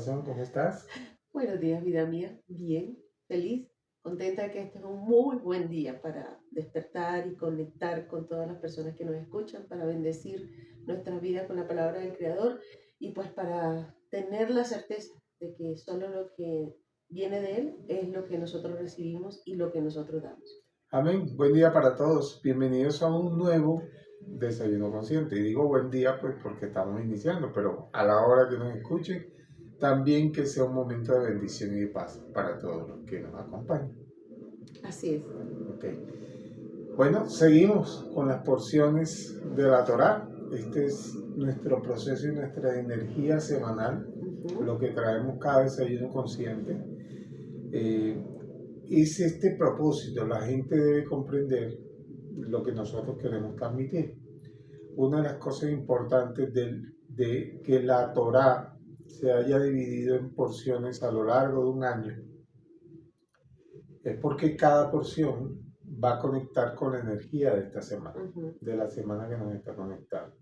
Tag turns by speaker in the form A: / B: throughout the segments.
A: corazón, ¿cómo estás?
B: Buenos días, vida mía. Bien, feliz, contenta de que este es un muy buen día para despertar y conectar con todas las personas que nos escuchan, para bendecir nuestras vidas con la palabra del Creador y pues para tener la certeza de que solo lo que viene de Él es lo que nosotros recibimos y lo que nosotros damos.
A: Amén. Buen día para todos. Bienvenidos a un nuevo Desayuno Consciente. Y digo buen día pues porque estamos iniciando, pero a la hora que nos escuchen, también que sea un momento de bendición y de paz para todos los que nos acompañan.
B: Así es.
A: Ok. Bueno, seguimos con las porciones de la Torá. Este es nuestro proceso y nuestra energía semanal, lo que traemos cada desayuno consciente. Es este propósito, la gente debe comprender lo que nosotros queremos transmitir. Una de las cosas importantes de que la Torá se haya dividido en porciones a lo largo de un año es porque cada porción va a conectar con la energía de esta semana, de la semana que nos está conectando.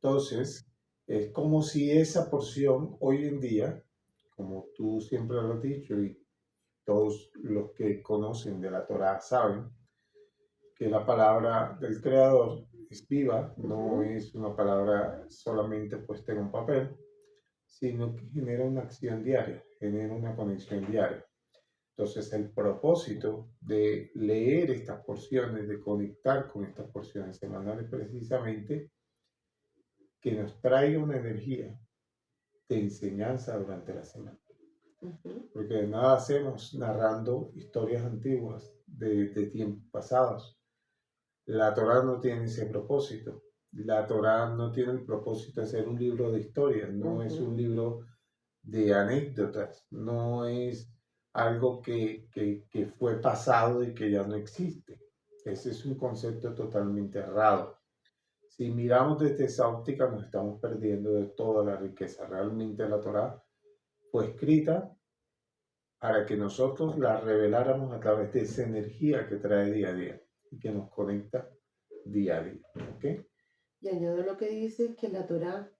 A: Entonces, es como si esa porción hoy en día, como tú siempre lo has dicho y todos los que conocen de la Torá saben, que la palabra del Creador es viva, no es una palabra solamente puesta en un papel, sino que genera una acción diaria, genera una conexión diaria. Entonces, el propósito de leer estas porciones, de conectar con estas porciones semanales, precisamente que nos traiga una energía de enseñanza durante la semana. Porque de nada hacemos narrando historias antiguas de tiempos pasados. La Torá no tiene ese propósito. La Torá no tiene el propósito de ser un libro de historia, no es un libro de anécdotas, no es algo que fue pasado y que ya no existe. Ese es un concepto totalmente errado. Si miramos desde esa óptica nos estamos perdiendo de toda la riqueza. Realmente la Torá fue escrita para que nosotros la reveláramos a través de esa energía que trae día a día y que nos conecta día a día. ¿Okay?
B: Y añado lo que dice que la Torá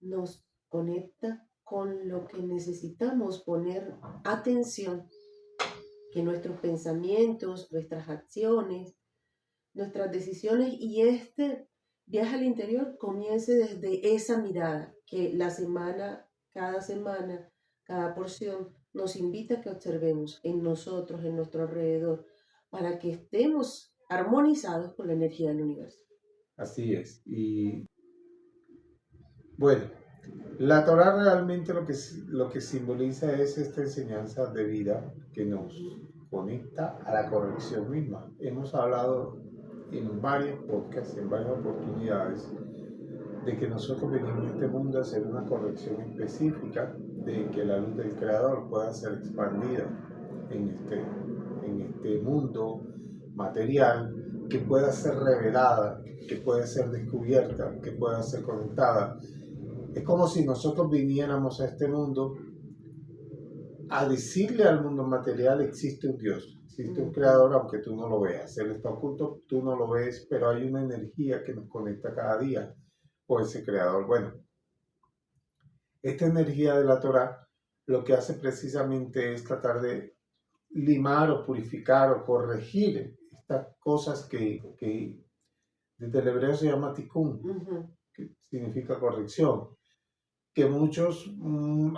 B: nos conecta con lo que necesitamos poner atención, que nuestros pensamientos, nuestras acciones, nuestras decisiones y este viaje al interior comience desde esa mirada que la semana, cada porción nos invita a que observemos en nosotros, en nuestro alrededor, para que estemos armonizados con la energía del universo.
A: Así es. Y bueno, la Torah realmente lo que simboliza es esta enseñanza de vida que nos conecta a la corrección misma. Hemos hablado en varios podcasts, en varias oportunidades, de que nosotros venimos a este mundo a hacer una corrección específica de que la luz del Creador pueda ser expandida en este mundo material, que pueda ser revelada, que pueda ser descubierta, que pueda ser conectada. Es como si nosotros viniéramos a este mundo a decirle al mundo material: existe un Dios, existe un Creador, aunque tú no lo veas. Él está oculto, tú no lo ves, pero hay una energía que nos conecta cada día con ese Creador. Bueno, esta energía de la Torah lo que hace precisamente es tratar de limar o purificar o corregir estas cosas que desde el hebreo se llama tikkun, que significa corrección. Que muchos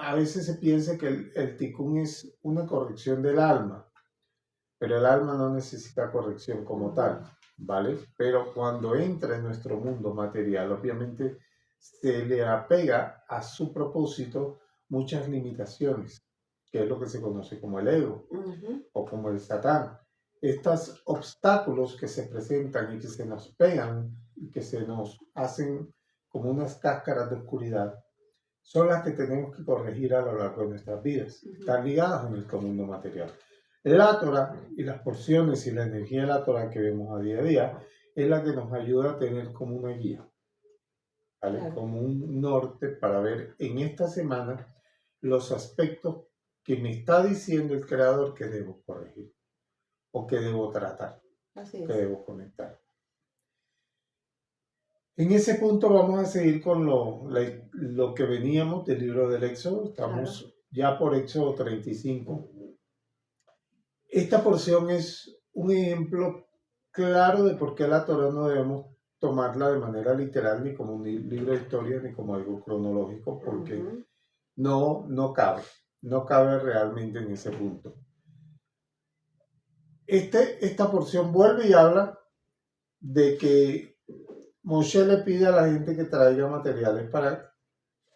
A: a veces se piensa que el tikkun es una corrección del alma, pero el alma no necesita corrección como tal, ¿vale? Pero cuando entra en nuestro mundo material, obviamente se le apega a su propósito muchas limitaciones, que es lo que se conoce como el ego o como el satán. Estos obstáculos que se presentan y que se nos pegan y que se nos hacen como unas cáscaras de oscuridad, son las que tenemos que corregir a lo largo de nuestras vidas. Están ligadas a nuestro mundo material. La Torah y las porciones y la energía de la Torah que vemos a día es la que nos ayuda a tener como una guía, ¿vale? Claro. Como un norte para ver en esta semana los aspectos que me está diciendo el Creador que debo corregir o que debo tratar, que debo conectar. En ese punto vamos a seguir con lo que veníamos del libro del Éxodo. Estamos
B: Claro.
A: ya por Éxodo 35. Esta porción es un ejemplo claro de por qué la Torah no debemos tomarla de manera literal, ni como un libro de historia, ni como algo cronológico, porque
B: Ujú.
A: no cabe realmente en ese punto. Esta porción vuelve y habla de que Moshe le pide a la gente que traiga materiales para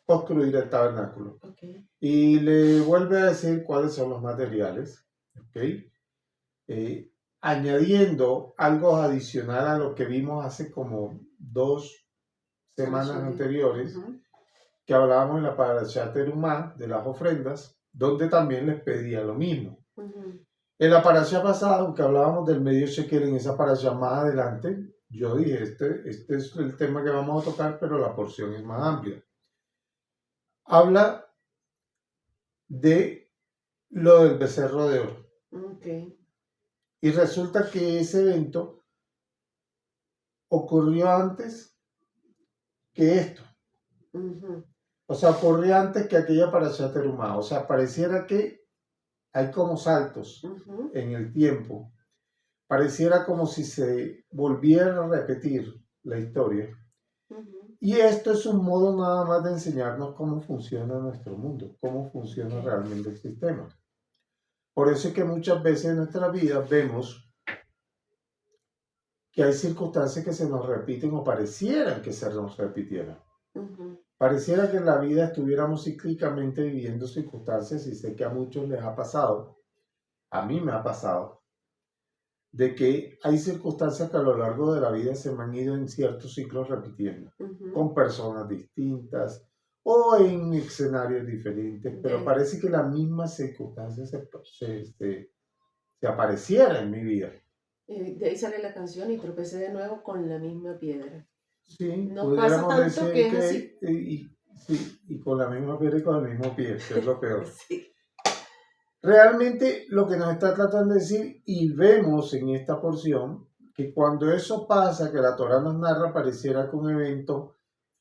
A: construir el tabernáculo.
B: Okay.
A: Y le vuelve a decir cuáles son los materiales. ¿Okay? Añadiendo algo adicional a lo que vimos hace como 2 semanas anteriores, que hablábamos en la Parashat Terumá de las ofrendas, donde también les pedía lo mismo. En la parasha pasada, aunque hablábamos del medio shekel, en esa parasha más adelante, yo dije, este es el tema que vamos a tocar, pero la porción es más amplia. Habla de lo del becerro de oro.
B: Okay.
A: Y resulta que ese evento ocurrió antes que esto. O sea, ocurrió antes que aquella parasha terumá. O sea, pareciera que hay como saltos en el tiempo. Pareciera como si se volviera a repetir la historia. Y esto es un modo nada más de enseñarnos cómo funciona nuestro mundo, cómo funciona realmente el sistema. Por eso es que muchas veces en nuestra vida vemos que hay circunstancias que se nos repiten o parecieran que se nos repitieran. Pareciera que en la vida estuviéramos cíclicamente viviendo circunstancias, y sé que a muchos les ha pasado, a mí me ha pasado, de que hay circunstancias que a lo largo de la vida se me han ido en ciertos ciclos repitiendo, con personas distintas o en escenarios diferentes, pero parece que la misma circunstancia se apareciera en mi vida.
B: De ahí sale la canción y tropecé de nuevo con la misma piedra.
A: Sí,
B: Nos pasa tanto que es así.
A: Y con la misma piedra y con el mismo pie, que es lo peor.
B: Sí.
A: Realmente lo que nos está tratando de decir, y vemos en esta porción, que cuando eso pasa, que la Torah nos narra, pareciera que un evento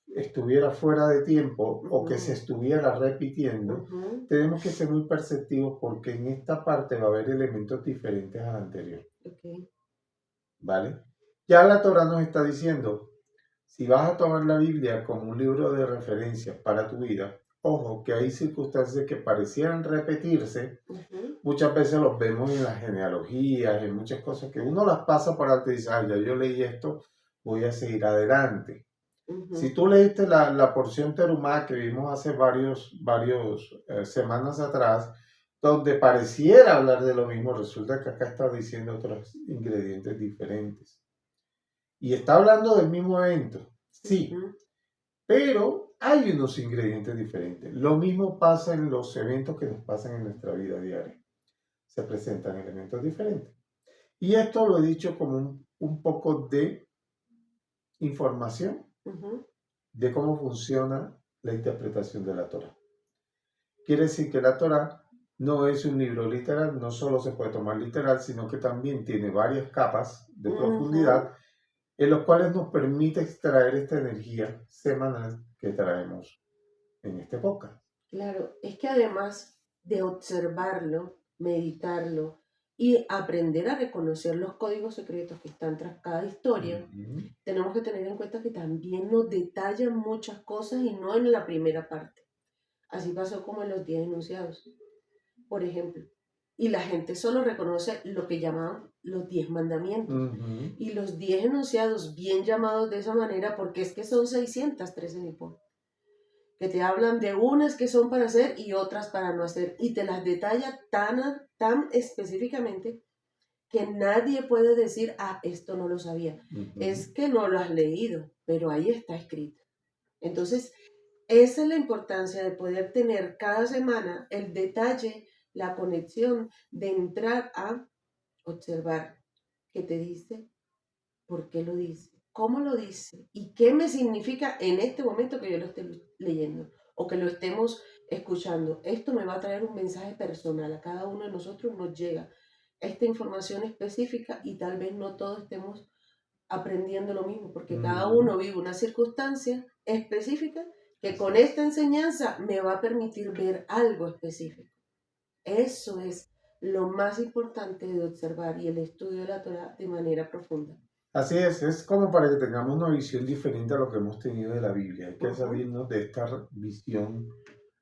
A: estuviera fuera de tiempo o que se estuviera repitiendo, tenemos que ser muy perceptivos porque en esta parte va a haber elementos diferentes al anterior. ¿Vale? Ya la Torah nos está diciendo, si vas a tomar la Biblia como un libro de referencia para tu vida, ojo, que hay circunstancias que parecieran repetirse. Muchas veces los vemos en las genealogías, en muchas cosas que uno las pasa por alto y dice, ya yo leí esto, voy a seguir adelante. Si tú leíste la porción terumá que vimos hace varios semanas atrás, donde pareciera hablar de lo mismo, resulta que acá está diciendo otros ingredientes diferentes. Y está hablando del mismo evento, sí, pero hay unos ingredientes diferentes. Lo mismo pasa en los eventos que nos pasan en nuestra vida diaria. Se presentan elementos diferentes. Y esto lo he dicho como un poco de información de cómo funciona la interpretación de la Torah. Quiere decir que la Torah no es un libro literal, no solo se puede tomar literal, sino que también tiene varias capas de profundidad en los cuales nos permite extraer esta energía semanal que traemos en este podcast.
B: Claro, es que además de observarlo, meditarlo y aprender a reconocer los códigos secretos que están tras cada historia, tenemos que tener en cuenta que también nos detallan muchas cosas y no en la primera parte. Así pasó como en los 10 enunciados, por ejemplo. Y la gente solo reconoce lo que llamaban los 10 mandamientos. Y los 10 enunciados bien llamados de esa manera porque es que son 613 nipón. Que te hablan de unas que son para hacer y otras para no hacer. Y te las detalla tan específicamente que nadie puede decir, esto no lo sabía. Es que no lo has leído, pero ahí está escrito. Entonces, esa es la importancia de poder tener cada semana el detalle, la conexión de entrar a observar qué te dice, por qué lo dice, cómo lo dice y qué me significa en este momento que yo lo esté leyendo o que lo estemos escuchando. Esto me va a traer un mensaje personal. A cada uno de nosotros nos llega esta información específica y tal vez no todos estemos aprendiendo lo mismo, porque cada
A: Mm.
B: uno vive una circunstancia específica que con esta enseñanza me va a permitir ver algo específico. Eso es lo más importante de observar y el estudio de la Torah de manera profunda.
A: Así es como para que tengamos una visión diferente a lo que hemos tenido de la Biblia. Hay que
B: Ujú.
A: salirnos de esta visión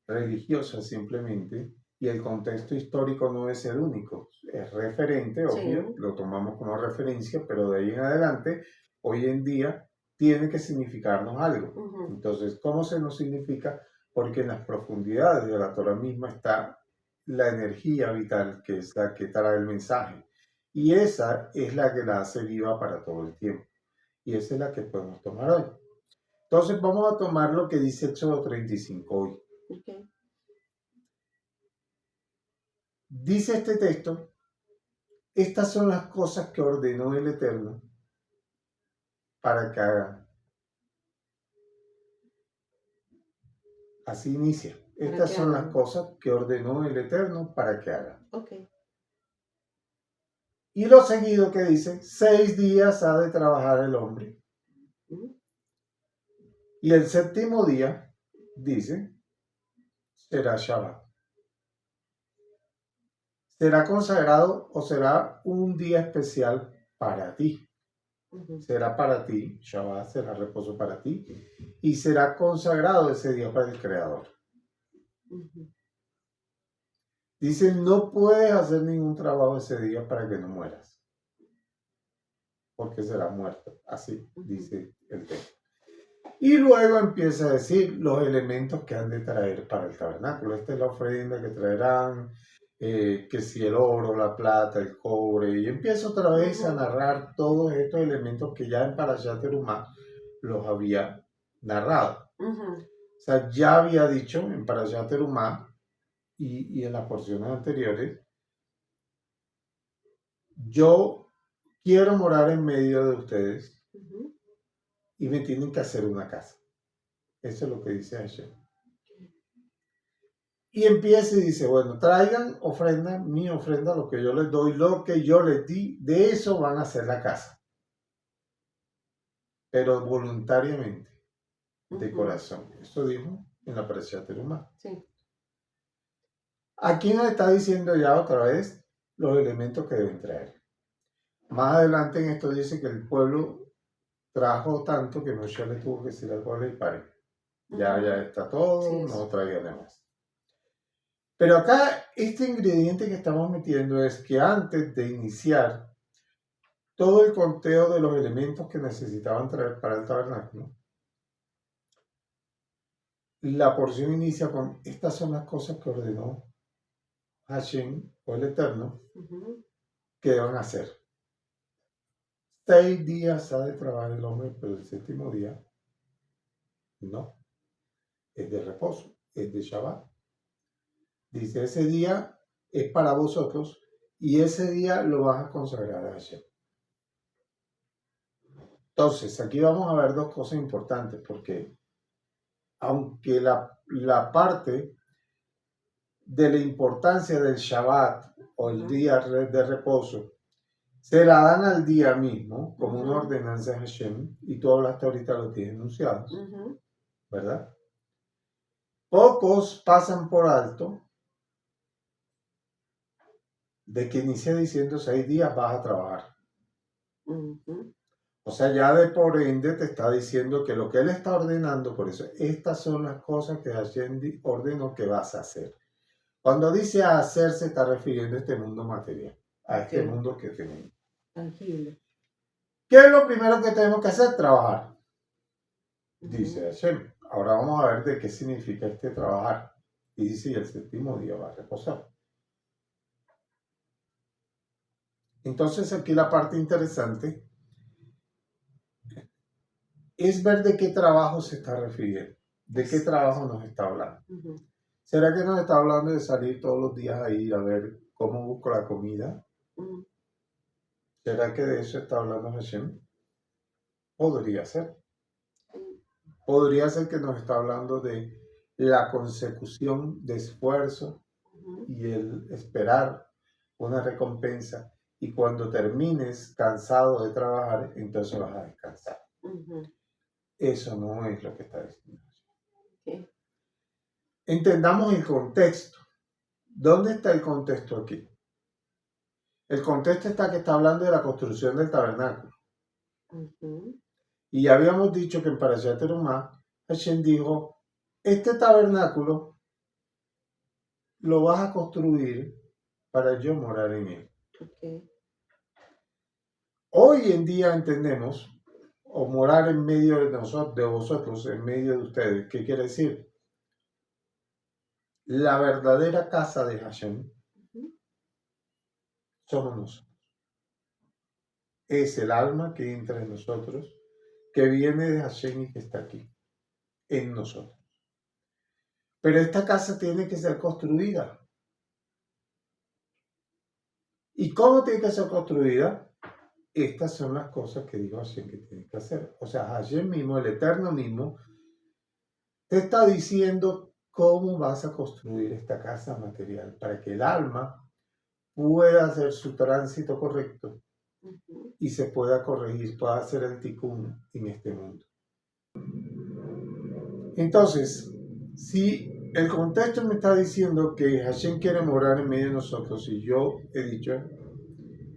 A: religiosa simplemente, y el contexto histórico no es el único, es referente, obvio,
B: Sí.
A: lo tomamos como referencia, pero de ahí en adelante, hoy en día, tiene que significarnos algo.
B: Ujú.
A: Entonces, ¿cómo se nos significa? Porque en las profundidades de la Torah misma está la energía vital, que es la que trae el mensaje. Y esa es la que la hace viva para todo el tiempo. Y esa es la que podemos tomar hoy. Entonces vamos a tomar lo que dice Éxodo 35 hoy.
B: Okay.
A: Dice este texto, estas son las cosas que ordenó el Eterno para que hagan. Así inicia. Estas son las cosas que ordenó el Eterno para que hagan.
B: Okay.
A: Y lo seguido que dice, 6 días ha de trabajar el hombre. Y el séptimo día, dice, será Shabbat. Será consagrado o será un día especial para ti. Será para ti, Shabbat será reposo para ti, y será consagrado ese día para el Creador. Dice, no puedes hacer ningún trabajo ese día para que no mueras, porque serás muerto. Así dice el texto. Y luego empieza a decir los elementos que han de traer para el tabernáculo. Esta es la ofrenda que traerán, que si el oro, la plata, el cobre, y empieza otra vez a narrar todos estos elementos que ya en Parashat Terumá los había narrado. O sea, ya había dicho en Parashat Terumá y en las porciones anteriores, yo quiero morar en medio de ustedes y me tienen que hacer una casa. Eso es lo que dice Hashem. Y empieza y dice, bueno, traigan ofrenda, mi ofrenda, lo que yo les doy, lo que yo les di, de eso van a hacer la casa. Pero voluntariamente, de corazón. Eso dijo en la Parashat Terumá.
B: Sí.
A: Aquí nos está diciendo ya otra vez los elementos que deben traer. Más adelante en esto dice que el pueblo trajo tanto que Moshe le tuvo que decir al pueblo y pare. Ya está todo,
B: Sí,
A: no traigan más. Pero acá este ingrediente que estamos metiendo es que antes de iniciar todo el conteo de los elementos que necesitaban traer para el tabernáculo, la porción inicia con estas son las cosas que ordenó Hashem o el Eterno que deban hacer. 6 días ha de trabajar el hombre, pero el séptimo día no, es de reposo, es de Shabbat. Dice, ese día es para vosotros y ese día lo vas a consagrar a Hashem. Entonces, aquí vamos a ver dos cosas importantes, porque aunque la parte de la importancia del Shabbat o el día de reposo se la dan al día mismo como una ordenanza de Hashem, y tú hablaste ahorita lo tienes enunciados, ¿verdad? Pocos pasan por alto de que inicia diciendo 6 días vas a trabajar. O sea, ya de por ende te está diciendo que lo que él está ordenando, por eso, estas son las cosas que Hashem ordenó que vas a hacer. Cuando dice a hacer, se está refiriendo a este mundo material, a este mundo que tenemos.
B: Tangible.
A: ¿Qué es lo primero que tenemos que hacer? Trabajar. Dice Hashem. Ahora vamos a ver de qué significa este trabajar. Y dice, y el séptimo día va a reposar. Entonces aquí la parte interesante es ver de qué trabajo se está refiriendo, de qué trabajo nos está hablando. ¿Será que nos está hablando de salir todos los días a ir a ver cómo busco la comida? ¿Será que de eso está hablando Hashem? Podría ser. Podría ser que nos está hablando de la consecución de esfuerzo y el esperar una recompensa y cuando termines cansado de trabajar, entonces vas a descansar. Eso no es lo que está diciendo.
B: Okay.
A: Entendamos el contexto. ¿Dónde está el contexto aquí? El contexto está hablando de la construcción del tabernáculo. Y ya habíamos dicho que en Parashat Terumá, Hashem dijo, este tabernáculo lo vas a construir para yo morar en él.
B: Okay.
A: Hoy en día entendemos, o morar en medio de nosotros, de vosotros, en medio de ustedes. ¿Qué quiere decir? La verdadera casa de Hashem somos nosotros. Es el alma que entra en nosotros, que viene de Hashem y que está aquí, en nosotros. Pero esta casa tiene que ser construida. ¿Y cómo tiene que ser construida? Estas son las cosas que dijo Hashem que tiene que hacer. O sea, Hashem mismo, el Eterno mismo, te está diciendo cómo vas a construir esta casa material para que el alma pueda hacer su tránsito correcto y se pueda corregir, pueda hacer el tikkun en este mundo. Entonces, si el contexto me está diciendo que Hashem quiere morar en medio de nosotros y yo he dicho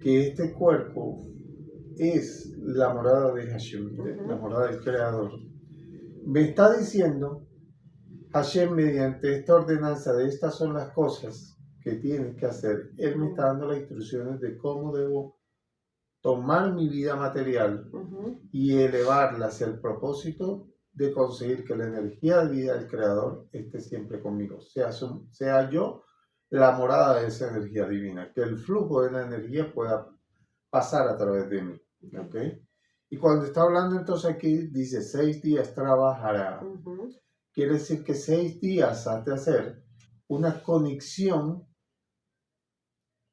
A: que este cuerpo es la morada de Hashem, la morada del Creador, me está diciendo Hashem mediante esta ordenanza de estas son las cosas que tienes que hacer. Él me está dando las instrucciones de cómo debo tomar mi vida material y elevarla hacia el propósito de conseguir que la energía de vida del Creador esté siempre conmigo, sea yo la morada de esa energía divina, que el flujo de la energía pueda pasar a través de mí. ¿Okay? Y cuando está hablando entonces aquí, dice 6 días trabajará. Quiere decir que 6 días has de hacer una conexión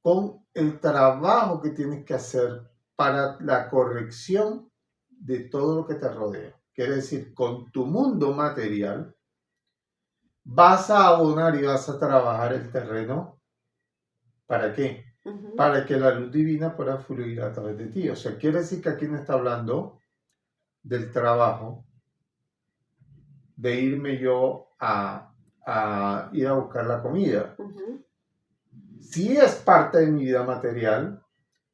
A: con el trabajo que tienes que hacer para la corrección de todo lo que te rodea. Quiere decir, con tu mundo material, vas a abonar y vas a trabajar el terreno. ¿Para qué? Para que la luz divina pueda fluir a través de ti. O sea, quiere decir que aquí no está hablando del trabajo, de irme yo a ir a buscar la comida. Sí es parte de mi vida material,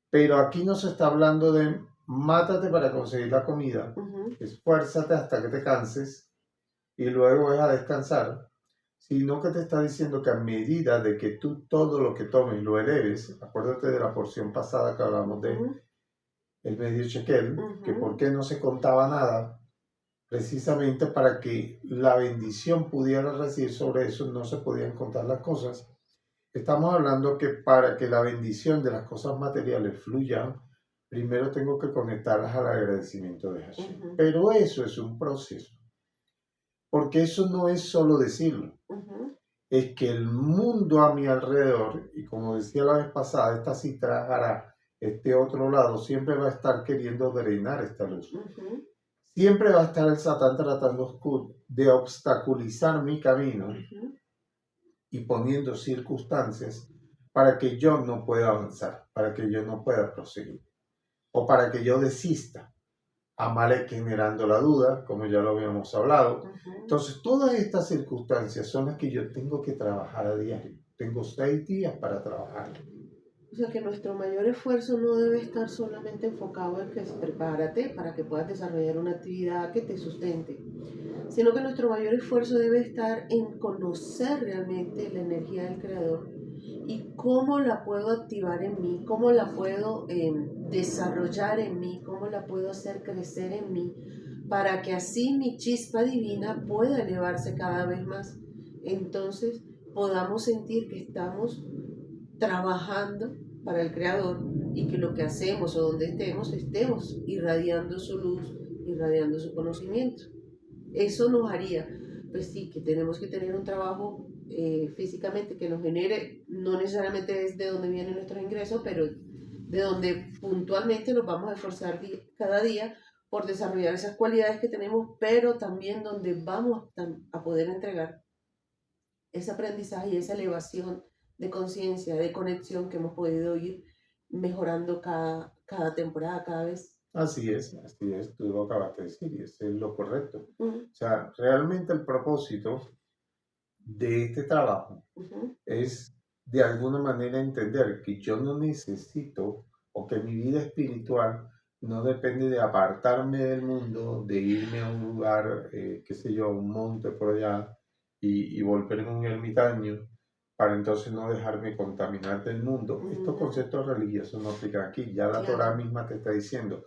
A: pero aquí no se está hablando de mátate para conseguir la comida, esfuérzate hasta que te canses y luego vas a descansar, sino que te está diciendo que a medida de que tú todo lo que tomes lo eleves, acuérdate de la porción pasada que hablamos de el medio shekel, que por qué no se contaba nada, precisamente para que la bendición pudiera recibir sobre eso, no se podían contar las cosas. Estamos hablando que para que la bendición de las cosas materiales fluya, primero tengo que conectarlas al agradecimiento de Hashem. Pero eso es un proceso. Porque eso no es solo decirlo. Es que el mundo a mi alrededor, y como decía la vez pasada, esta citra hará, este otro lado, siempre va a estar queriendo drenar esta luz. Siempre va a estar el Satán tratando de obstaculizar mi camino y poniendo circunstancias para que yo no pueda avanzar, para que yo no pueda proseguir, o para que yo desista. Amalek generando la duda, como ya lo habíamos hablado. Entonces, todas estas circunstancias son las que yo tengo que trabajar a diario. Tengo 6 días para trabajar.
B: O sea que nuestro mayor esfuerzo no debe estar solamente enfocado en que prepárate para que puedas desarrollar una actividad que te sustente, sino que nuestro mayor esfuerzo debe estar en conocer realmente la energía del Creador y cómo la puedo activar en mí, cómo la puedo desarrollar en mí, cómo la puedo hacer crecer en mí, para que así mi chispa divina pueda elevarse cada vez más. Entonces podamos sentir que estamos trabajando para el Creador y que lo que hacemos o donde estemos irradiando su luz, irradiando su conocimiento. Eso nos haría, pues sí, que tenemos que tener un trabajo físicamente que nos genere, no necesariamente es de donde vienen nuestros ingresos, pero de donde puntualmente nos vamos a esforzar cada día por desarrollar esas cualidades que tenemos, pero también donde vamos a poder entregar ese aprendizaje y esa elevación de conciencia, de conexión que hemos podido ir mejorando cada temporada, cada vez.
A: Así es, tú lo acabas de decir y eso es lo correcto.
B: Ujú,
A: O sea, realmente el propósito de este trabajo
B: ujú,
A: es de alguna manera entender que yo no necesito o que mi vida espiritual no depende de apartarme del mundo, de irme a un lugar, qué sé yo, a un monte por allá y volverme un ermitaño para entonces no dejarme contaminar del mundo. Estos
B: ujú,
A: conceptos religiosos no aplican aquí. Ya la Torá
B: claro.
A: misma te está diciendo,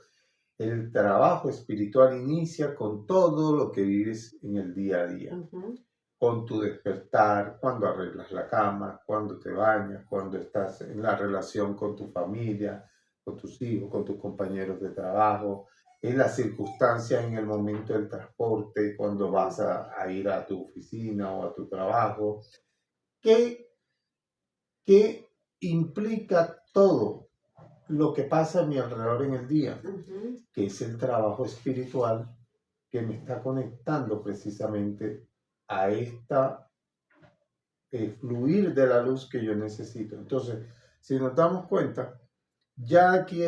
A: el trabajo espiritual inicia con todo lo que vives en el día a día,
B: Ujú,
A: con tu despertar, cuando arreglas la cama, cuando te bañas, cuando estás en la relación con tu familia, con tus hijos, con tus compañeros de trabajo, en las circunstancias en el momento del transporte, cuando vas
B: ujú,
A: a ir a tu oficina o a tu trabajo. ¿Qué, qué implica todo lo que pasa a mi alrededor en el día?
B: ujú,
A: Que es el trabajo espiritual que me está conectando precisamente a esta fluir de la luz que yo necesito. Entonces, si nos damos cuenta, ya aquí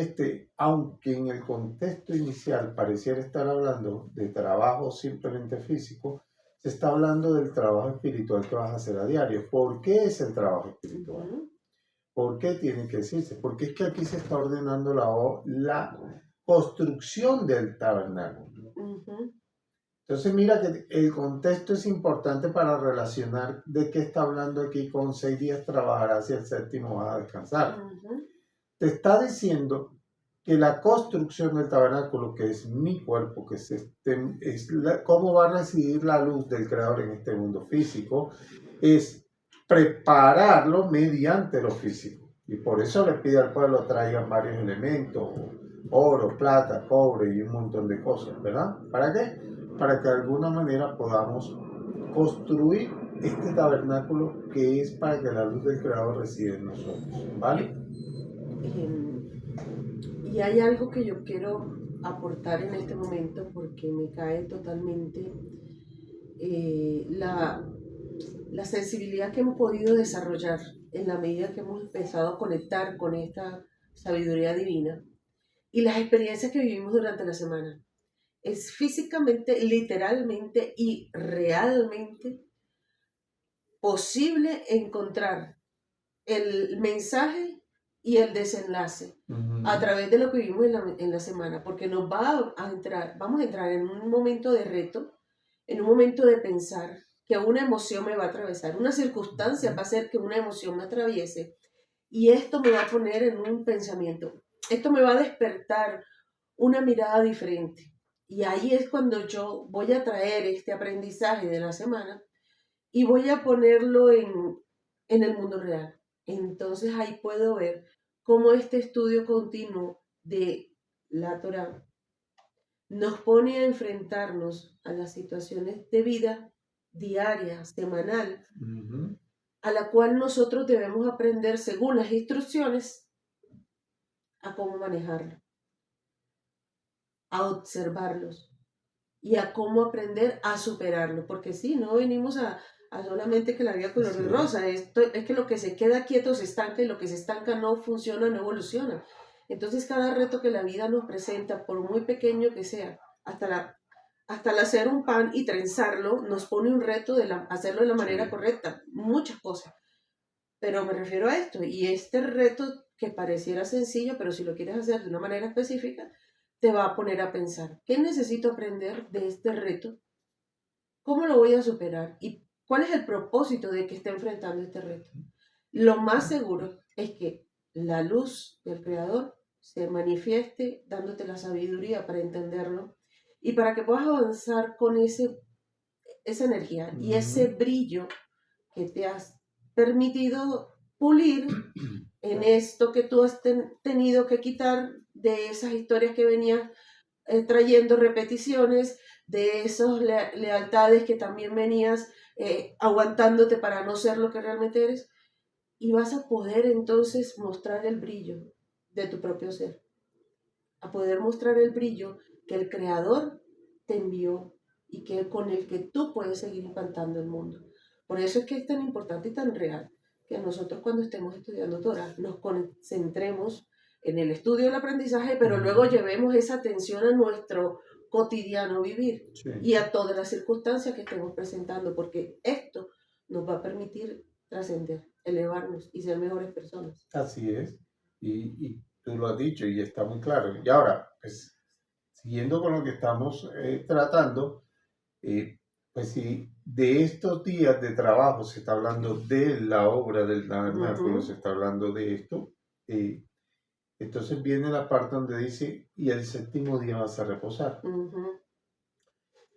A: aunque en el contexto inicial pareciera estar hablando de trabajo simplemente físico, se está hablando del trabajo espiritual que vas a hacer a diario. ¿Por qué es el trabajo espiritual?
B: ujú,
A: ¿Por qué tiene que decirse? Porque es que aquí se está ordenando la construcción del tabernáculo.
B: ujú,
A: Entonces mira que el contexto es importante para relacionar de qué está hablando aquí. Con 6 días trabajarás y el séptimo vas a descansar.
B: ujú,
A: Te está diciendo que la construcción del tabernáculo, que es mi cuerpo, que cómo va a recibir la luz del Creador en este mundo físico, es prepararlo mediante lo físico. Y por eso le pide al pueblo traigan varios elementos, oro, plata, cobre y un montón de cosas, ¿verdad? ¿Para qué? Para que de alguna manera podamos construir este tabernáculo que es para que la luz del Creador resida en nosotros, ¿vale?
B: em, y hay algo que yo quiero aportar en este momento porque me cae totalmente la sensibilidad que hemos podido desarrollar en la medida que hemos empezado a conectar con esta sabiduría divina y las experiencias que vivimos durante la semana. Es físicamente, literalmente y realmente posible encontrar el mensaje y el desenlace a
A: Ujú.
B: través de lo que vivimos en la semana, porque nos va a entrar, vamos a entrar en un momento de reto, en un momento de pensar que una emoción me va a atravesar, una circunstancia va a hacer que una emoción me atraviese y esto me va a poner en un pensamiento, esto me va a despertar una mirada diferente. Y ahí es cuando yo voy a traer este aprendizaje de la semana y voy a ponerlo en el mundo real. Entonces ahí puedo ver cómo este estudio continuo de la Torah nos pone a enfrentarnos a las situaciones de vida diaria, semanal,
A: Ujú.
B: a la cual nosotros debemos aprender según las instrucciones a cómo manejarlo, a observarlos y a cómo aprender a superarlo, porque si no venimos a solamente que la vida color de
A: Así es.
B: rosa, esto es que lo que se queda quieto se estanca y lo que se estanca no funciona, no evoluciona. Entonces cada reto que la vida nos presenta, por muy pequeño que sea, hasta el hacer un pan y trenzarlo, nos pone un reto de hacerlo de la manera
A: Sí.
B: correcta, muchas cosas. Pero me refiero a esto, y este reto que pareciera sencillo, pero si lo quieres hacer de una manera específica, te va a poner a pensar, ¿qué necesito aprender de este reto? ¿Cómo lo voy a superar? ¿Y cuál es el propósito de que esté enfrentando este reto? Lo más seguro es que la luz del Creador se manifieste dándote la sabiduría para entenderlo y para que puedas avanzar con esa energía y ese
A: Ujú.
B: brillo que te has permitido pulir en
A: Claro.
B: esto que tú has tenido que quitar de esas historias que venías trayendo repeticiones, de esas lealtades que también venías aguantándote para no ser lo que realmente eres, y vas a poder entonces mostrar el brillo de tu propio ser, a poder mostrar el brillo que el Creador te envió y que con el que tú puedes seguir impactando el mundo. Por eso es que es tan importante y tan real que nosotros cuando estemos estudiando Torah nos concentremos en el estudio del aprendizaje, pero luego llevemos esa atención a nuestro cotidiano vivir
A: Sí.
B: y a todas las circunstancias que estemos presentando, porque esto nos va a permitir trascender, elevarnos y ser mejores personas.
A: Así es. Y tú lo has dicho y está muy claro. Y ahora, pues, siguiendo con lo que estamos tratando, pues si de estos días de trabajo se está hablando de la obra del tabernáculo, se está hablando de esto, entonces viene la parte donde dice, y el séptimo día vas a reposar.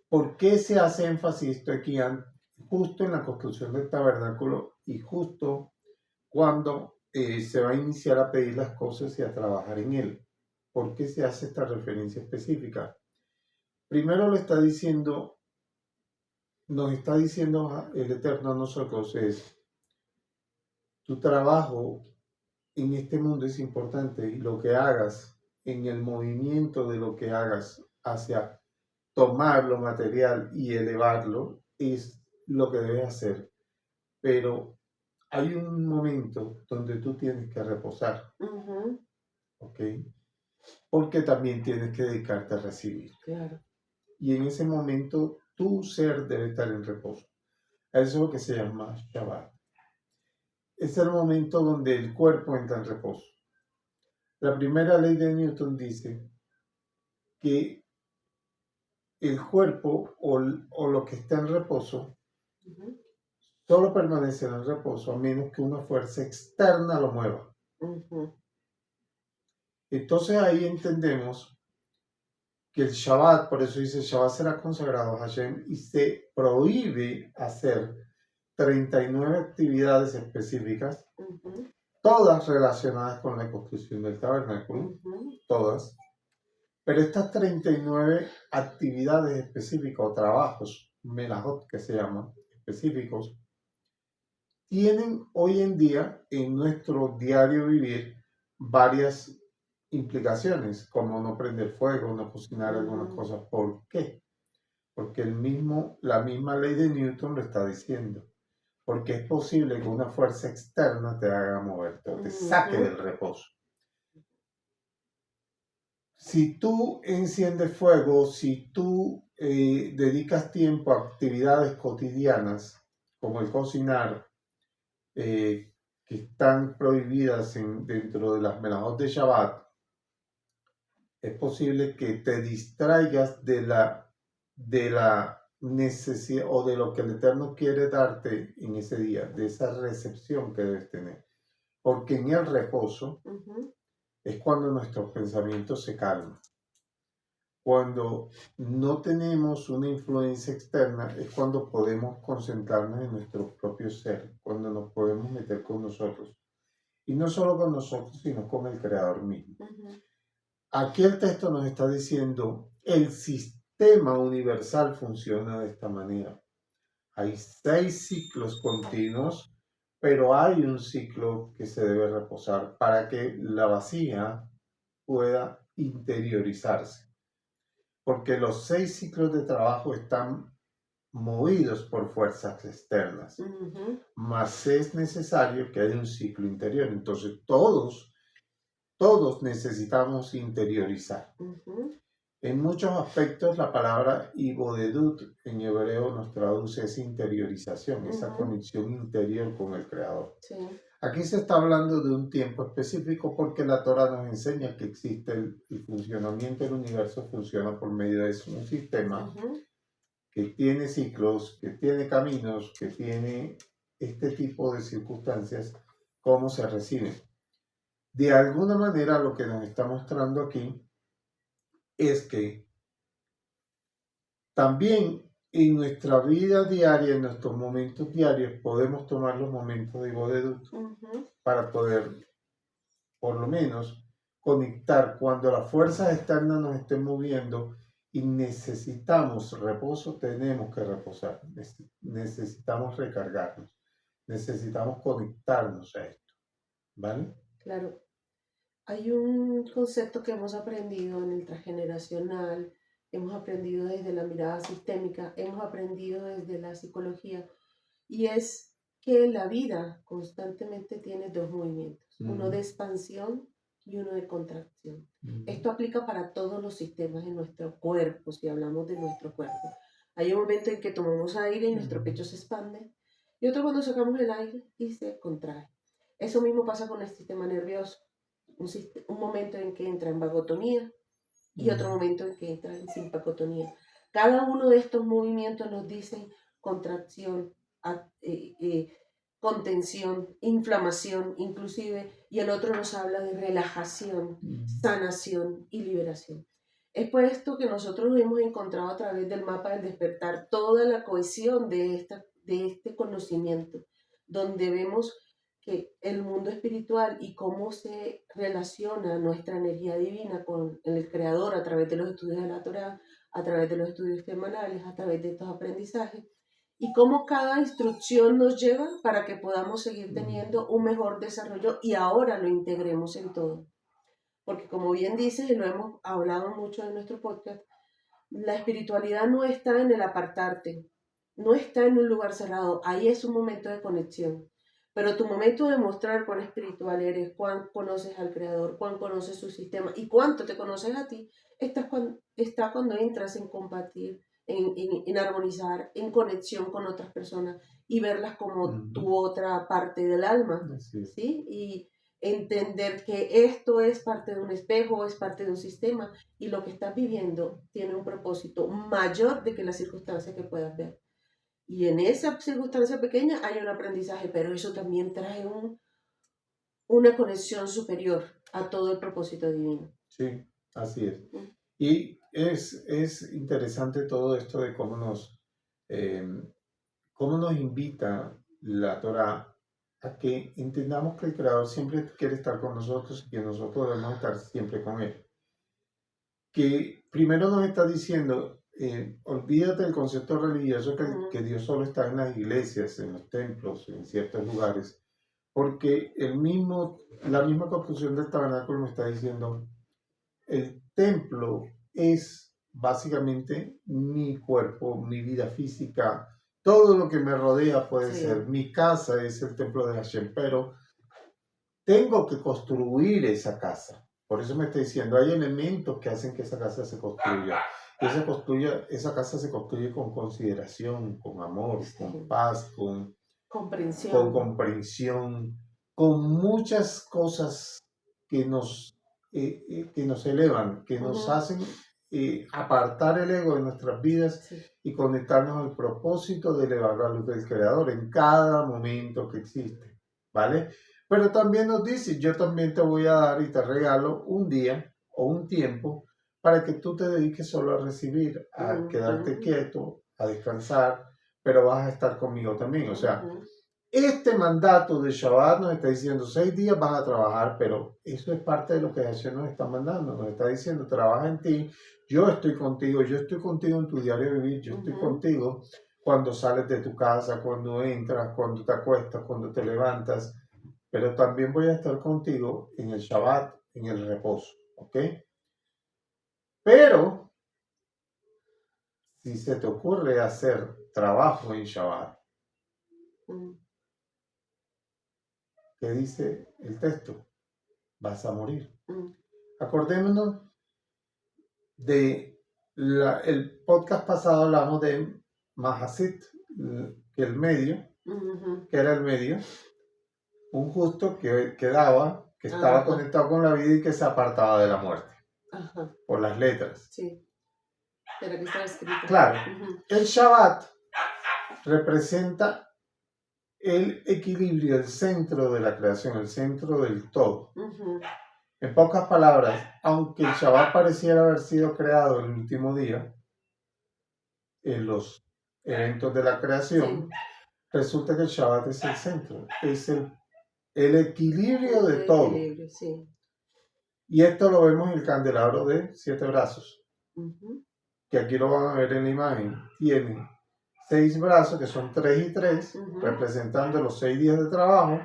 A: ¿Por qué se hace énfasis esto aquí justo en la construcción del tabernáculo y justo cuando se va a iniciar a pedir las cosas y a trabajar en él? ¿Por qué se hace esta referencia específica? Primero nos está diciendo el Eterno a nosotros es, tu trabajo en este mundo es importante y lo que hagas en el movimiento de lo que hagas hacia tomar lo material y elevarlo es lo que debes hacer. Pero hay un momento donde tú tienes que reposar, ¿ok? Porque también tienes que dedicarte a recibir.
B: Claro.
A: Y en ese momento tu ser debe estar en reposo. Eso es lo que se llama Shabbat. Es el momento donde el cuerpo entra en reposo. La primera ley de Newton dice que el cuerpo o lo que está en reposo solo permanecerá en reposo a menos que una fuerza externa lo mueva. Entonces ahí entendemos que el Shabbat, por eso dice, Shabbat será consagrado a Hashem y se prohíbe hacer 39 actividades específicas, todas relacionadas con la construcción del tabernáculo, todas. Pero estas 39 actividades específicas o trabajos, melajot que se llaman, específicos, tienen hoy en día en nuestro diario vivir varias implicaciones, como no prender fuego, no cocinar algunas cosas. ¿Por qué? Porque la misma ley de Newton lo está diciendo. Porque es posible que una fuerza externa te haga moverte o te saque del reposo. Si tú enciendes fuego, si tú dedicas tiempo a actividades cotidianas, como el cocinar, que están prohibidas dentro de las melajot de Shabbat, es posible que te distraigas de la necesidad o de lo que el Eterno quiere darte en ese día, de esa recepción que debes tener. Porque en el reposo es cuando nuestros pensamientos se calman. Cuando no tenemos una influencia externa es cuando podemos concentrarnos en nuestro propio ser, cuando nos podemos meter con nosotros. Y no solo con nosotros, sino con el Creador mismo. Aquí el texto nos está diciendo, el sistema universal funciona de esta manera. Hay 6 ciclos continuos, pero hay un ciclo que se debe reposar para que la vasija pueda interiorizarse. Porque los 6 ciclos de trabajo están movidos por fuerzas externas. Mas es necesario que haya un ciclo interior. Entonces todos necesitamos interiorizar. En muchos aspectos la palabra ibodedut en hebreo nos traduce esa interiorización, esa conexión interior con el Creador.
B: Sí.
A: Aquí se está hablando de un tiempo específico porque la Torah nos enseña que existe el funcionamiento del universo, funciona por medio de un sistema que tiene ciclos, que tiene caminos, que tiene este tipo de circunstancias, cómo se reciben. De alguna manera lo que nos está mostrando aquí es que también en nuestra vida diaria, en nuestros momentos diarios, podemos tomar los momentos de ibodedut para poder, por lo menos, conectar cuando las fuerzas externas nos estén moviendo y necesitamos reposo, tenemos que reposar, necesitamos recargarnos, necesitamos conectarnos a esto, ¿vale?
B: Claro. Hay un concepto que hemos aprendido en el transgeneracional, hemos aprendido desde la mirada sistémica, hemos aprendido desde la psicología, y es que la vida constantemente tiene 2 movimientos, uno de expansión y uno de contracción.
A: Ujú.
B: Esto aplica para todos los sistemas de nuestro cuerpo, si hablamos de nuestro cuerpo. Hay un momento en que tomamos aire y nuestro pecho se expande, y otro cuando sacamos el aire y se contrae. Eso mismo pasa con el sistema nervioso. Un momento en que entra en vagotonía y otro momento en que entra en simpacotonía. Cada uno de estos movimientos nos dicen contracción, contención, inflamación inclusive, y el otro nos habla de relajación, sanación y liberación. Es por esto que nosotros hemos encontrado a través del mapa del despertar toda la cohesión de este conocimiento, donde vemos que el mundo espiritual y cómo se relaciona nuestra energía divina con el Creador a través de los estudios de la Torá, a través de los estudios semanales, a través de estos aprendizajes, y cómo cada instrucción nos lleva para que podamos seguir teniendo un mejor desarrollo y ahora lo integremos en todo. Porque como bien dices, y lo hemos hablado mucho en nuestro podcast, la espiritualidad no está en el apartarte, no está en un lugar cerrado, ahí es un momento de conexión. Pero tu momento de mostrar cuán espiritual eres, cuán conoces al Creador, cuán conoces su sistema y cuánto te conoces a ti, está cuando entras en compartir, en armonizar, en conexión con otras personas y verlas como tu otra parte del alma, ¿sí? Y entender que esto es parte de un espejo, es parte de un sistema y lo que estás viviendo tiene un propósito mayor de que la circunstancia que puedas ver. Y en esa circunstancia pequeña hay un aprendizaje, pero eso también trae una conexión superior a todo el propósito divino.
A: Sí, así es. Y es interesante todo esto de cómo nos invita la Torá a que entendamos que el Creador siempre quiere estar con nosotros y que nosotros debemos estar siempre con Él. Que primero nos está diciendo, olvídate del concepto religioso que Dios solo está en las iglesias, en los templos, en ciertos lugares, porque la misma construcción del tabernáculo me está diciendo, el templo es básicamente mi cuerpo, mi vida física, todo lo que me rodea puede ser, mi casa es el templo de Hashem, pero tengo que construir esa casa. Por eso me está diciendo, hay elementos que hacen que esa casa se construya. Esa casa se construye con consideración, con amor, con paz, con comprensión, con muchas cosas que nos elevan, que nos hacen apartar el ego de nuestras vidas y conectarnos al propósito de elevar la luz del Creador en cada momento que existe, ¿vale? Pero también nos dice, yo también te voy a dar y te regalo un día o un tiempo para que tú te dediques solo a recibir, a quedarte quieto, a descansar, pero vas a estar conmigo también. O sea, este mandato de Shabbat nos está diciendo 6 días vas a trabajar, pero eso es parte de lo que Hashem nos está mandando. Nos está diciendo, trabaja en ti, yo estoy contigo en tu diario vivir, yo estoy contigo cuando sales de tu casa, cuando entras, cuando te acuestas, cuando te levantas, pero también voy a estar contigo en el Shabbat, en el reposo, ¿ok? Pero si se te ocurre hacer trabajo en Shabbat, ¿qué dice el texto? Vas a morir. Acordémonos de el podcast pasado, hablamos de Mahasit, que era el medio, un justo que estaba conectado con la vida y que se apartaba de la muerte. Por las letras.
B: Sí, pero que estaba escrito.
A: Claro, el Shabbat representa el equilibrio, el centro de la creación, el centro del todo. En pocas palabras, aunque el Shabbat pareciera haber sido creado el último día, en los eventos de la creación, resulta que el Shabbat es el centro, es el equilibrio de todo.
B: Sí.
A: Y esto lo vemos en el candelabro de 7 brazos, que aquí lo van a ver en la imagen. Tiene 6 brazos, que son 3 y 3, representando los 6 días de trabajo,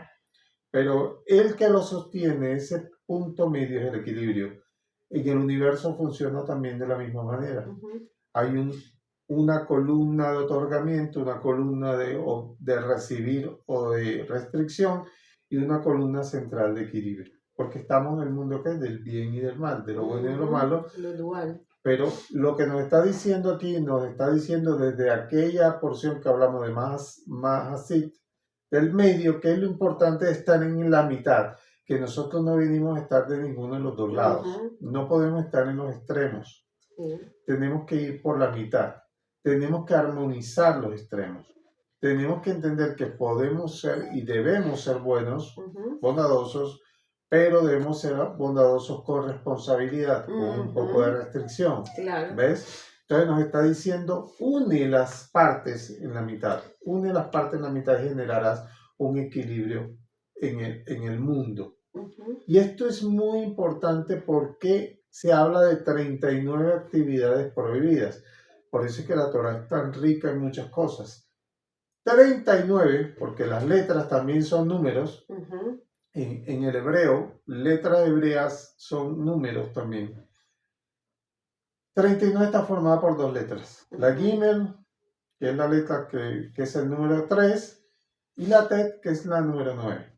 A: pero el que lo sostiene, ese punto medio, es el equilibrio. En el universo funciona también de la misma manera. Hay una columna de otorgamiento, una columna de recibir o de restricción y una columna central de equilibrio. porque estamos en el mundo que es del bien y del mal, de lo bueno y de lo malo.
B: Lo dual.
A: Pero lo que nos está diciendo aquí, nos está diciendo desde aquella porción que hablamos de más así, del medio, que es lo importante de estar en la mitad, que nosotros no venimos a estar de ninguno de los dos lados. No podemos estar en los extremos. Tenemos que ir por la mitad. Tenemos que armonizar los extremos. Tenemos que entender que podemos ser y debemos ser buenos, bondadosos, pero debemos ser bondadosos con responsabilidad, con un poco de restricción.
B: Claro.
A: ¿Ves? Entonces nos está diciendo, une las partes en la mitad. Une las partes en la mitad y generarás un equilibrio en el mundo. Y esto es muy importante porque se habla de 39 actividades prohibidas. Por eso es que la Torah es tan rica en muchas cosas. 39, porque las letras también son números. En el hebreo, letras hebreas son números también. 39 está formada por dos letras. La Gimel, que es la letra que es el número 3, y la Tet, que es la número 9.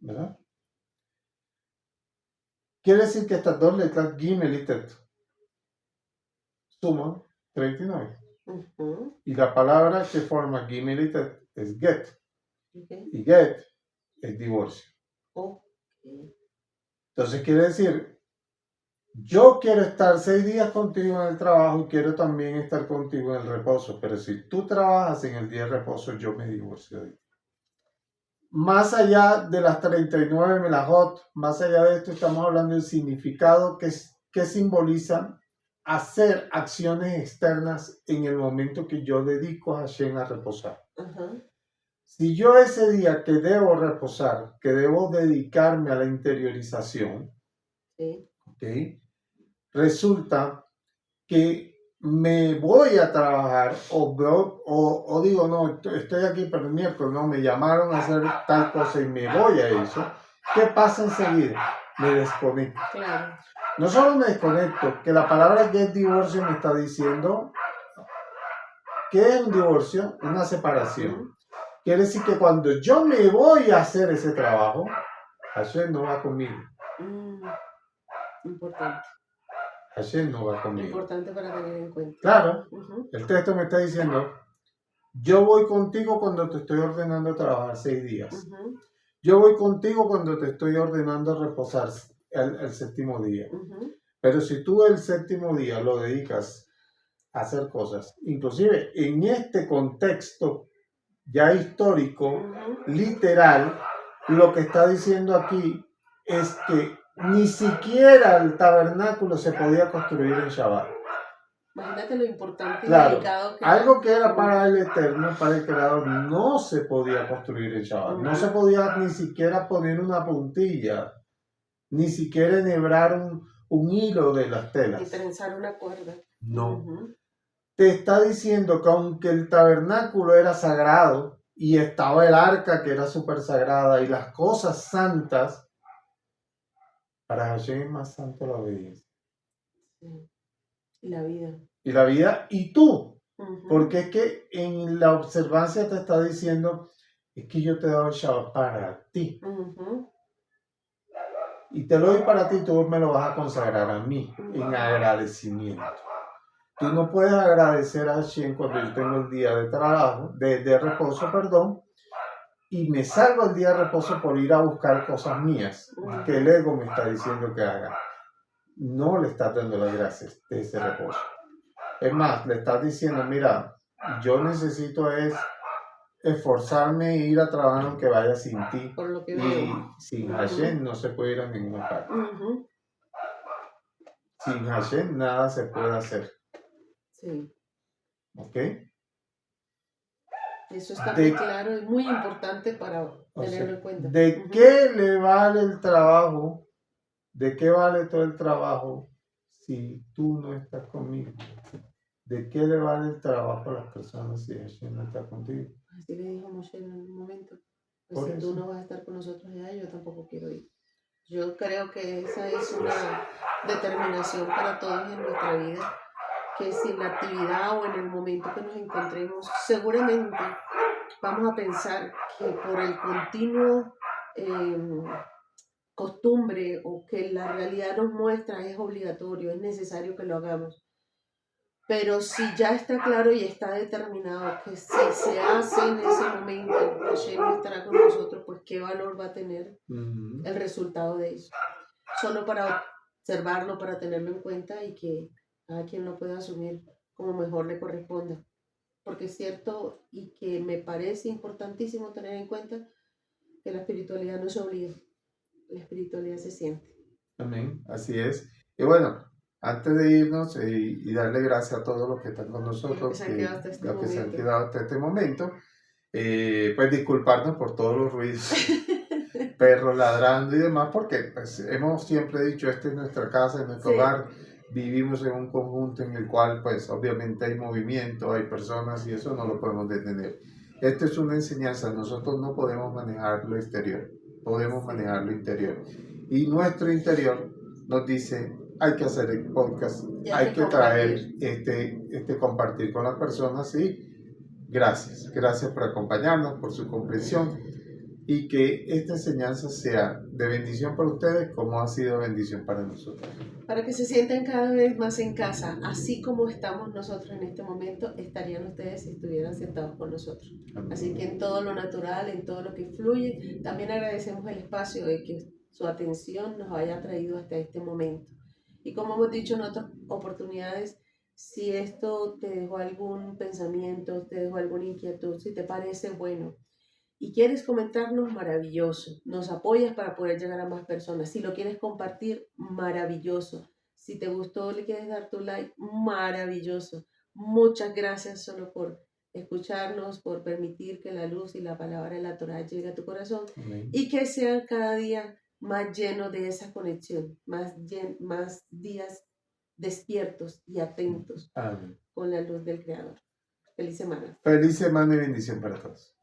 A: ¿Verdad? Quiere decir que estas dos letras, Gimel y Tet, suman 39. Y la palabra que forma Gimel y Tet es Get. Y Get es divorcio. Entonces quiere decir, yo quiero estar 6 días contigo en el trabajo y quiero también estar contigo en el reposo, pero si tú trabajas en el día de reposo, yo me divorcio de ti. Más allá de las 39 melajot, más allá de esto, estamos hablando del significado que simboliza hacer acciones externas en el momento que yo dedico a Hashem a reposar. Si yo ese día que debo reposar, que debo dedicarme a la interiorización, ¿okay? Resulta que me voy a trabajar o digo, no, estoy aquí para el miércoles, no, me llamaron a hacer tal cosa y me voy a eso, ¿qué pasa enseguida? Me desconecto.
B: Claro.
A: No solo me desconecto, que la palabra que es divorcio me está diciendo que es un divorcio, una separación. Quiere decir que cuando yo me voy a hacer ese trabajo, Hashem no va conmigo.
B: Importante.
A: Hashem no va conmigo.
B: Importante para tener en cuenta.
A: Claro, el texto me está diciendo, yo voy contigo cuando te estoy ordenando trabajar 6 días. Yo voy contigo cuando te estoy ordenando reposar el séptimo día. Pero si tú el séptimo día lo dedicas a hacer cosas, inclusive en este contexto ya histórico, literal, lo que está diciendo aquí es que ni siquiera el tabernáculo se podía construir en Shabbat.
B: Imagínate lo importante y
A: claro,
B: delicado que
A: algo que era para el Eterno, para el Creador, no se podía construir en Shabbat. No se podía ni siquiera poner una puntilla, ni siquiera enhebrar un hilo de las telas.
B: Ni trenzar una cuerda.
A: No. Te está diciendo que aunque el tabernáculo era sagrado y estaba el arca que era súper sagrada y las cosas santas, para Hashem es más santo la obediencia.
B: Y la vida.
A: Y la vida y tú. Porque es que en la observancia te está diciendo, es que yo te doy el Shabbat para ti. Y te lo doy para ti, tú me lo vas a consagrar a mí en agradecimiento. Tú no puedes agradecer a Hashem cuando yo tengo el día de trabajo, de reposo, perdón, y me salgo el día de reposo por ir a buscar cosas mías que el ego me está diciendo que haga. No le estás dando las gracias de ese reposo. Es más, le estás diciendo, mira, yo necesito esforzarme e ir a trabajar aunque vaya sin ti.
B: Por lo que
A: y sin Hashem no se puede ir a ninguna parte. Sin Hashem nada se puede hacer.
B: Sí.
A: ¿Ok?
B: Eso está muy claro y muy importante para tenerlo en cuenta.
A: ¿De qué le vale el trabajo? ¿De qué vale todo el trabajo si tú no estás conmigo? ¿De qué le vale el trabajo a las personas si Hashem no está contigo?
B: Así le dijo Moshe en un momento. Pues si tú no vas a estar con nosotros allá, yo tampoco quiero ir. Yo creo que esa es una determinación para todos en nuestra vida, que si en la actividad o en el momento que nos encontremos, seguramente vamos a pensar que por el continuo costumbre o que la realidad nos muestra es obligatorio, es necesario que lo hagamos. Pero si ya está claro y está determinado que si se hace en ese momento, Hashem estará con nosotros, pues qué valor va a tener el resultado de eso. Solo para observarlo, para tenerlo en cuenta y que cada quien lo pueda asumir como mejor le corresponda. Porque es cierto y que me parece importantísimo tener en cuenta que la espiritualidad no se obliga, la espiritualidad se siente.
A: Amén, así es. Y bueno, antes de irnos y darle gracias a todos los que están con nosotros,
B: los que se han quedado hasta este
A: los que se han
B: momento.
A: quedado hasta este momento, pues disculparnos por todos los ruidos, perros ladrando y demás, porque pues, hemos siempre dicho, esta es nuestra casa, es nuestro
B: Sí.
A: hogar, vivimos en un conjunto en el cual pues obviamente hay movimiento, hay personas y eso no lo podemos detener. Esto es una enseñanza, nosotros no podemos manejar lo exterior, podemos manejar lo interior. Y nuestro interior nos dice, hay que hacer el podcast, hay que traer compartir con las personas y gracias por acompañarnos, por su comprensión y que esta enseñanza sea de bendición para ustedes como ha sido bendición para nosotros.
B: Para que se sientan cada vez más en casa, así como estamos nosotros en este momento, estarían ustedes si estuvieran sentados con nosotros. Amén. Así que en todo lo natural, en todo lo que fluye, también agradecemos el espacio de que su atención nos haya traído hasta este momento. Y como hemos dicho en otras oportunidades, si esto te dejó algún pensamiento, te dejó alguna inquietud, si te parece bueno y quieres comentarnos, maravilloso. Nos apoyas para poder llegar a más personas. Si lo quieres compartir, maravilloso. Si te gustó, le quieres dar tu like, maravilloso. Muchas gracias solo por escucharnos, por permitir que la luz y la palabra de la Torah llegue a tu corazón. Amén. Y que sean cada día más llenos de esa conexión, más días despiertos y atentos. Amén. Con la luz del Creador. Feliz semana.
A: Feliz semana y bendición para todos.